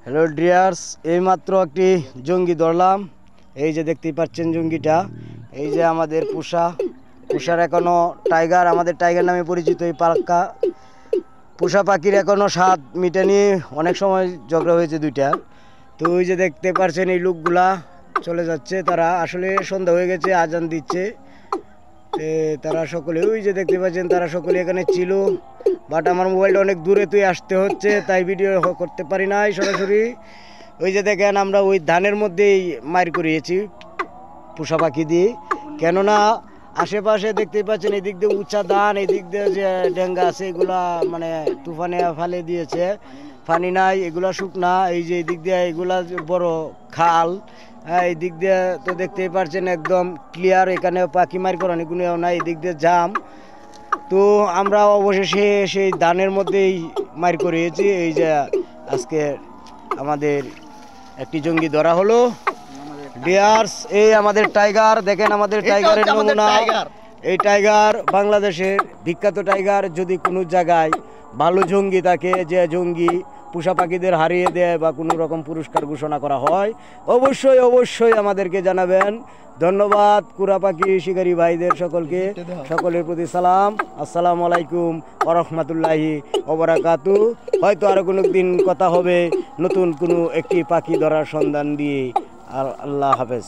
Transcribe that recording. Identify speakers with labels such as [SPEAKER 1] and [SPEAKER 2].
[SPEAKER 1] Hello dears, এইমাত্র একটি জঙ্গি ধরলাম। এই যে দেখতেই পাচ্ছেন জঙ্গিটা, এই যে আমাদের পুষার এখনো টাইগার, আমাদের টাইগার নামে পরিচিত এই পাক্কা পোষা পাখির এখনো স্বাদ মিটেনি। অনেক সময় ঝগড়া হয়েছে দুইটা। তো ওই যে দেখতে পাচ্ছেন এই লোকগুলা চলে যাচ্ছে, তারা আসলে সন্ধ্যা হয়ে গেছে, আজান দিচ্ছে। তারা সকলে ওই যে দেখতে পাচ্ছেন তারা সকলে এখানে ছিল, বাট আমার মোবাইলটা অনেক দূরে তুই আসতে হচ্ছে, তাই ভিডিও করতে পারি নাই সরাসরি। ওই যে দেখেন আমরা ওই ধানের মধ্যেই মার করিয়েছি পোষা পাখি দিয়ে, কেননা আশেপাশে দেখতেই পাচ্ছেন এই দিক দিয়ে উঁচা ধান, এই দিক দিয়ে যে ডেঙ্গা আছে এগুলা মানে তুফানে ফেলে দিয়েছে, পানি নাই, এগুলা শুকনা। এই যে এই দিক দিয়ে এগুলা বড় খাল, হ্যাঁ এই দিক দিয়ে তো দেখতেই পাচ্ছেন একদম ক্লিয়ার, এখানে পাখি মার করানি কোনো নাই, এই দিক দিয়ে জাম। তো আমরা অবশেষে সেই ধানের মধ্যেই মার করিয়েছি। এই যে আজকে আমাদের একটি জঙ্গি ধরা হলো ডিয়ার্স। এই আমাদের টাইগার দেখেন, আমাদের টাইগারের নমুনা। এই টাইগার বাংলাদেশের বিখ্যাত টাইগার। যদি কোনো জায়গায় ভালো জঙ্গি থাকে, যে জঙ্গি পোষা পাখিদের হারিয়ে দেয় বা কোনো রকম পুরস্কার ঘোষণা করা হয়, অবশ্যই অবশ্যই আমাদেরকে জানাবেন। ধন্যবাদ কুড়া পাখি শিকারী ভাইদের সকলকে, সকলের প্রতি সালাম। আসসালামু আলাইকুম ওয়া রাহমাতুল্লাহি ওয়া বারাকাতু। হয়তো আরও কোনো দিন কথা হবে নতুন কোনো একটি পাখি ধরার সন্ধান দিয়ে। আর আল্লাহ হাফেজ।